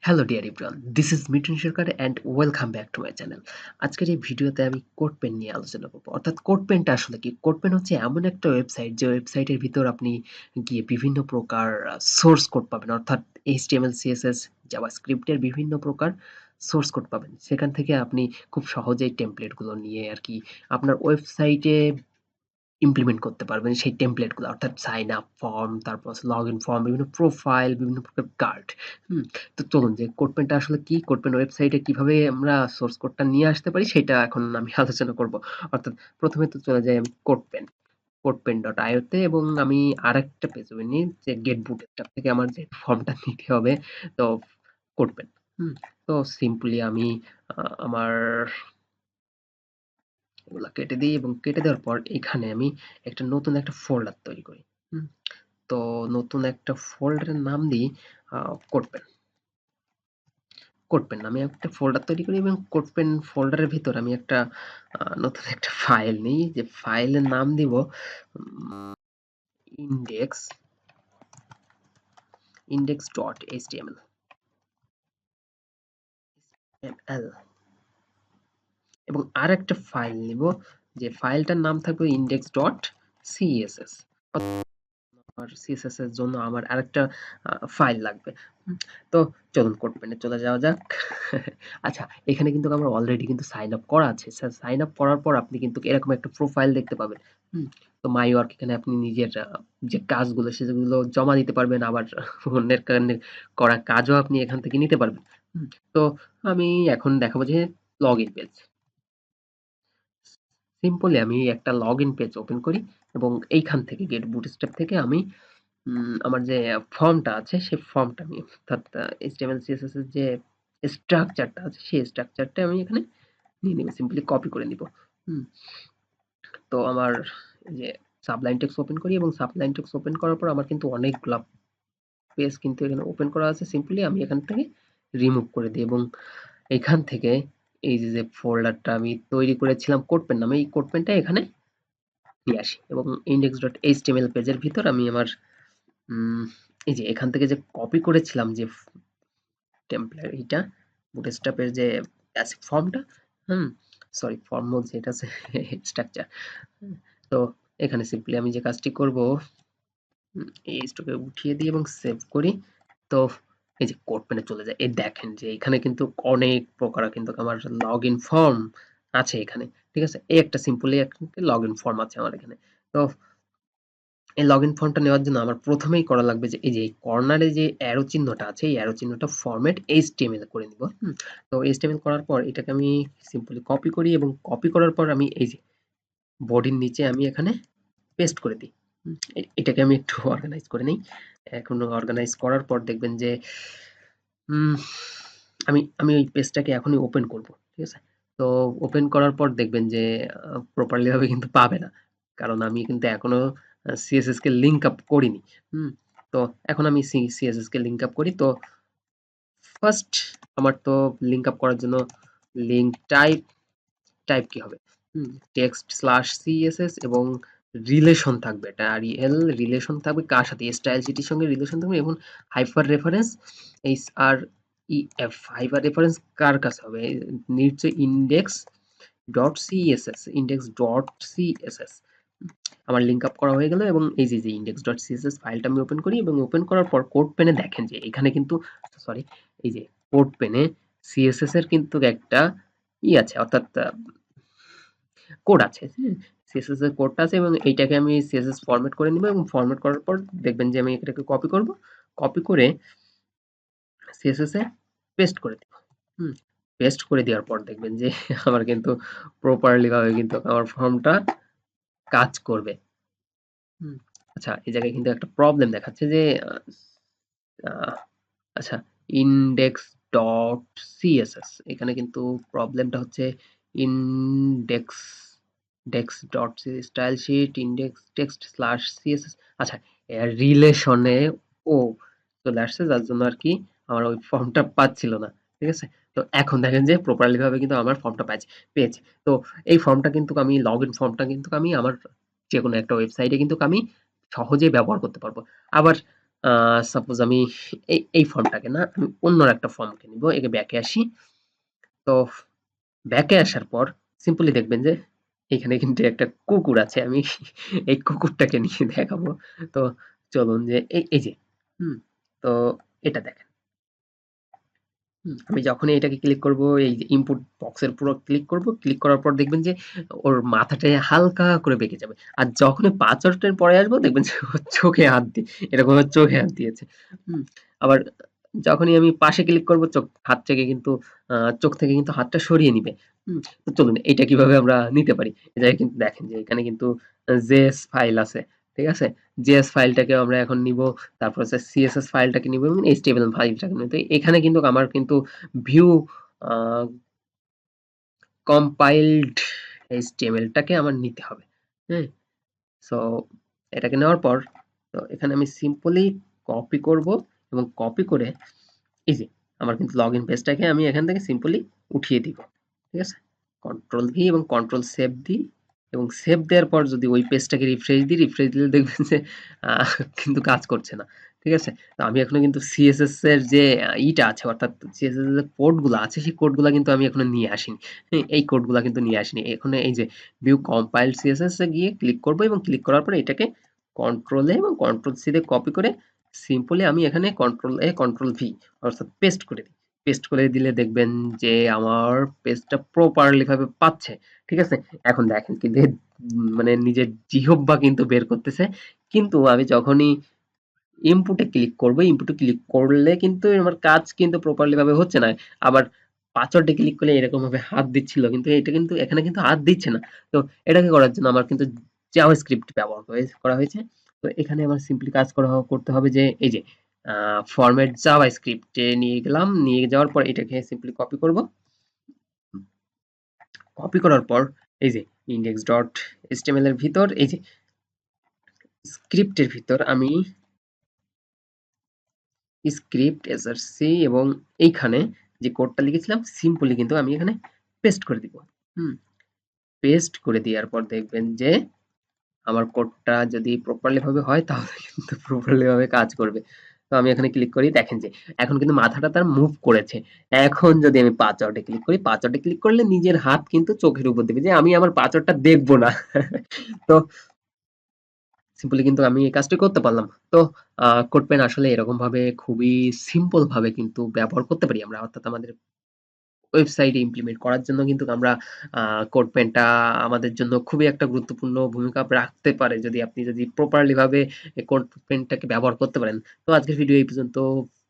Hello dear everyone, this is Mithun Sarkar and welcome back to my channel. আজকের এই ভিডিওতে আমি কোডপেন নিয়ে আলোচনা করব। অর্থাৎ কোডপেনটা আসলে কি? কোডপেন হচ্ছে এমন একটা ওয়েবসাইট যে ওয়েবসাইটের ভিতর আপনি গিয়ে বিভিন্ন প্রকার সোর্স কোড পাবেন। অর্থাৎ HTML, CSS, জাভাস্ক্রিপ্ট এর বিভিন্ন প্রকার সোর্স কোড পাবেন। সেখান থেকে আপনি খুব সহজেই টেমপ্লেটগুলো নিয়ে আরকি আপনার ওয়েবসাইটে ইমপ্লিমেন্ট করতে পারবেন সেই টেমপ্লেটগুলো, অর্থাৎ সাইন আপ ফর্ম, তারপর লগ ইন ফর্ম, বিভিন্ন প্রোফাইল, বিভিন্ন প্রকার কার্ড। তো চলুন যে কোডপেনটা আসলে কি, কোডপেন ওয়েবসাইটে কিভাবে আমরা সোর্স কোডটা নিয়ে আসতে পারি সেটা এখন আমি আলোচনা করব। অর্থাৎ প্রথমে তো চলে যাই আমি কোডপেন.io তে, এবং আমি আরেকটা পেজ নিই যে গেট বুটস্ট্র্যাপ থেকে আমার যে ফর্মটা নিতে হবে। তো কোডপেন, তো সিম্পলি আমি আমার এগুলা কেটে দিই এবং কেটে দেওয়ার পর এখানে আমি নতুন একটা ফোল্ডার তৈরি করি। হুম? তো নতুন একটা ফোল্ডারের নাম দিই কোডপেন। কোডপেন নামে একটা ফোল্ডার তৈরি করি এবং কোডপেন ফোল্ডারের ভিতর আমি নতুন একটা ফাইল নিই, যে ফাইলের নাম দিব ইন্ডেক্স index.html এবং আরেকটা ফাইল নিব, যে ফাইলটার নাম থাকবে index.css। আর সিএসএস এর জন্য আমার আরেকটা ফাইল লাগবে। তো চলুন কোডপেনে চলে যাওয়া যাক। আচ্ছা, এখানে কিন্তু আমার অলরেডি কিন্তু সাইন আপ করা আছে। সাইন আপ করার পর আপনি কিন্তু এরকম একটা প্রোফাইল দেখতে পাবেন। তো মাই ওয়ার্ক, এখানে আপনি নিজের যে কাজগুলো সেগুলো জমা দিতে পারবেন, আবার অন্যের করা কাজও আপনি এখান থেকে নিতে পারবেন। তো আমি এখন দেখাবো যে লগ ইন পেজ। সিম্পলি আমি একটা লগ ইন পেজ ওপেন করি এবং এইখান থেকে গেট বুটস্ট্র্যাপ থেকে আমি আমার যে ফর্মটা আছে সেই ফর্মটা আমি, অর্থাৎ HTML CSS এর যে স্ট্রাকচারটা আছে সেই স্ট্রাকচারটা আমি এখানে নিয়ে নিব, সিম্পলি কপি করে নিব। হুম, তো আমার এই যে সাবলাইন টেক্সট ওপেন করি এবং সাবলাইন টেক্সট ওপেন করার পর আমার কিন্তু অনেকগুলা পেজ কিন্তু এখানে ওপেন করা আছে। সিম্পলি আমি এখান থেকে রিমুভ করে দিই এবং এখান থেকে এই যে ফোল্ডারটা আমি তৈরি করেছিলাম কোডপেন নামে, এই কোডপেনটা এখানে নিয়ে আসি এবং index.html পেজের ভিতর আমি আমার এই যে এখান থেকে যে কপি করেছিলাম যে টেমপ্লেট, এইটা বুটস্ট্র্যাপের যে বেসিক ফর্মটা, হুম সরি ফর্ম বলছি, এটা হচ্ছে স্ট্রাকচার। তো এখানে সিম্পলি আমি যে কাজটি করব, এই স্টকে উঠিয়ে দিই এবং সেভ করি। তো এই যে কোডপেনে চলে যায়, এই দেখেন যে এখানে কিন্তু অনেক প্রকার কিন্তু আমার লগ ইন ফর্ম আছে এখানে। ঠিক আছে, এই একটা সিম্পলি একটা লগ ইন ফর্ম আছে আমার এখানে। তো এই লগইন ফর্মটা নেওয়ার জন্য আমার প্রথমেই করা লাগবে যে এই যে কর্নারে যে অ্যারো চিহ্নটা আছে, এই অ্যারো চিহ্নটা ফরম্যাট HTML করে নিব। তো HTML করার পর এটাকে আমি সিম্পলি কপি করি এবং কপি করার পর আমি এই যে বডির নিচে আমি এখানে পেস্ট করে দিই। এটাকে আমি একটু অর্গানাইজ করে নিই। এখন অর্গানাইজ করার পর দেখবেন যে উম, আমি ওই পেজটাকে এখনই ওপেন করব। ঠিক আছে, তো ওপেন করার পর দেখবেন যে প্রপারলি ভাবে কিন্তু পাবে না, কারণ আমি কিন্তু এখনো সিএসএস কে লিংক আপ করিনি। তো এখন আমি সিএসএস কে লিংক আপ করি। তো ফার্স্ট আমার তো লিংক আপ করার জন্য লিংক টাইপ কি হবে, টেক্সট স্ল্যাশ সিএসএস এবং রিলেশন থাকবে, এটা রিএল রিলেশন থাকবে কার সাথে, স্টাইল সিটির সঙ্গে রিলেশন থাকবে এবং hyper reference HREF, hyper reference কার কাছে হবে, নিশ্চয়ই index.css আমার লিংক আপ করা হয়ে গেল এবং এই যে index.css ফাইলটা আমি ওপেন করি এবং ওপেন করার পর কোড পেনে দেখেন যে এখানে কিন্তু সরি, এই যে কোড পেনে সিএসএস এর কিন্তু একটা আছে, অর্থাৎ কোড আছে। সিএসএস এর কোডটা আছে এবং এইটাকে আমি সিএসএস ফরম্যাট করে নিব এবং ফরম্যাট করার পর দেখবেন যে আমি এটাকে কপি করব, কপি করে সিএসএস এ পেস্ট করে দেব। পেস্ট করে দেওয়ার পর দেখবেন যে আমার কিন্তু প্রপারলি ভাবে কিন্তু আমার ফর্মটা কাজ করবে। আচ্ছা, এই জায়গায় কিন্তু একটা প্রবলেম দেখাচ্ছে যে আচ্ছা, ইনডেক্স ডট সিএসএস, এখানে কিন্তু প্রবলেমটা হচ্ছে index dex dot style sheet index text slash CSS. আচ্ছা, রিলেশনে ও চলে আসছে, যার জন্য আর কি আমার ওই ফর্মটা পাচ্ছিল না। ঠিক আছে, তো এখন দেখেন যে প্রপারলি ভাবে কিন্তু আমার ফর্মটা পেয়েছে। তো এই ফর্মটা কিন্তু আমি লগ ইন ফর্মটা কিন্তু আমি আমার যে কোনো একটা ওয়েবসাইটে কিন্তু আমি সহজেই ব্যবহার করতে পারবো। আবার সাপোজ আমি এই ফর্মটাকে না আমি অন্য একটা ফর্মকে নিব। একে ব্যাকে আসি। তো ব্যাকে আসার পর সিম্পলি দেখবেন যে এখানে কিন্তু একটা কুকুর আছে। আমি এই কুকুরটাকে নিয়ে দেখাবো। তো চলুন যে এই যে হুম, তো এটা দেখেন। আমি যখনই এটাকে ক্লিক করব, এই যে ইনপুট বক্সের উপর ক্লিক করব, ক্লিক করার পর দেখবেন যে ওর মাথাটা হালকা করে বেঁকে যাবে। আর যখনই ৫ অর্ডারের পরে আসবো দেখবেন যে ওর চোখে হাত দিয়ে এরকম ভাবে চোখে হাত দিয়েছে। হুম? আবার যখনই আমি পাশে ক্লিক করব হাত থেকে কিন্তু চোখ থেকে কিন্তু হাতটা সরিয়ে নিবে। তো চলুন এটা কিভাবে আমরা নিতে পারি। এটা কিন্তু দেখেন যে এখানে কিন্তু জেএস ফাইল আছে। ঠিক আছে? জেএস ফাইলটাকে আমরা এখন নিব। তারপর হচ্ছে সিএসএস ফাইলটাকে নিব এবং এইচটিএমএল ফাইলটাকে নিব। তো এখানে কিন্তু আমার কিন্তু ভিউ আ কম্পাইলড এইচটিএমএলটাকে আমার নিতে হবে। হ্যাঁ? সো এটাকে নেওয়ার পর তো এখানে আমি সিম্পলি কপি করব এবং কপি করে এই যে আমার কিন্তু লগইন পেজটাকে আমি এখান থেকে সিম্পলি উঠিয়ে দিব। ঠিক আছে? কন্ট্রোল ভি এবং কন্ট্রোল সেভ দিই এবং সেভ দেওয়ার পর যদি ওই পেজটাকে রিফ্রেশ দিই, রিফ্রেশ দিলে দেখবেন যে কিন্তু কাজ করছে না। ঠিক আছে? তো আমি এখনো কিন্তু সিএসএস এর যে ইটা আছে অর্থাৎ সিএসএস এর যে কোডগুলা আছে সেই কোডগুলা কিন্তু আমি এখনো নিয়ে আসিনি। হ্যাঁ? এই কোডগুলা কিন্তু নিয়ে আসিনি। এখন এই যে ভিউ কম্পাইলড সিএসএস এ গিয়ে ক্লিক করব এবং ক্লিক করার পরে এটাকে কন্ট্রোল এ এবং কন্ট্রোল সি দিয়ে কপি করে সিম্পলি আমি এখানে কন্ট্রোল এ কন্ট্রোল ভি অর্থাৎ পেস্ট করে দিই। পেস্ট করে দিলে দেখবেন যে আমার পেজটা প্রপারলি ভাবে পাচ্ছে। ঠিক আছে? এখন দেখেন কিন্তু মানে নিজের জিহ্বা কিন্তু বের করতেছে। কিন্তু আমি যখনই ইনপুটে ক্লিক করব, ইনপুটে ক্লিক করলে কিন্তু আমার কাজ কিন্তু প্রপারলি ভাবে হচ্ছে না। আবার পাসওয়ার্ডে ক্লিক করলে এরকম ভাবে হাত দিচ্ছিল। কিন্তু এটা কিন্তু এখানে কিন্তু হাত দিচ্ছে না। তো এটাকে করার জন্য আমার কিন্তু জাভাস্ক্রিপ্ট ব্যবহার করা হয়েছে। তো এখানে আমার সিম্পলি কাজ করতে হবে যে এই যে ফরম্যাট জাভাস্ক্রিপ্ট এ নিয়ে গেলাম। নিয়ে যাওয়ার পর এটাকে সিম্পলি কপি করব। কপি করার পর এই যে index.html এর ভিতর এই যে স্ক্রিপ্টের ভিতর আমি স্ক্রিপ্ট এসআরসি এবং এইখানে যে কোডটা লিখেছিলাম সিম্পলি কিন্তু আমি এখানে পেস্ট করে দিব। হুম, পেস্ট করে দেওয়ার পর দেখবেন যে আমার কোডটা যদি প্রপারলি ভাবে হয় তাহলে কিন্তু প্রপারলি ভাবে কাজ করবে। তো আমি এখানে ক্লিক করি দেখেন যে এখন কিন্তু মাথাটা তার মুভ করেছে। এখন যদি আমি পাসওয়ার্ডে ক্লিক করি, পাসওয়ার্ডে ক্লিক করলে নিজের হাত কিন্তু চোখের উপর দিবে যে আমি আমার পাসওয়ার্ডটা দেখব না। তো সিম্পলি কিন্তু আমি এই কাজটি করতে পারলাম। তো কোডপেন আসলে এরকম ভাবে খুবই সিম্পল ভাবে কিন্তু ব্যবহার করতে পারি আমরা। অর্থাৎ আমাদের ওয়েবসাইটে ইমপ্লিমেন্ট করার জন্য কিন্তু আমরা আ কোডপেনটা আমাদের জন্য খুবই একটা গুরুত্বপূর্ণ ভূমিকা রাখতে পারে যদি আপনি প্রপারলি ভাবে কোডপেনটাকে ব্যবহার করতে পারেন। তো আজকের ভিডিও এই পর্যন্ত।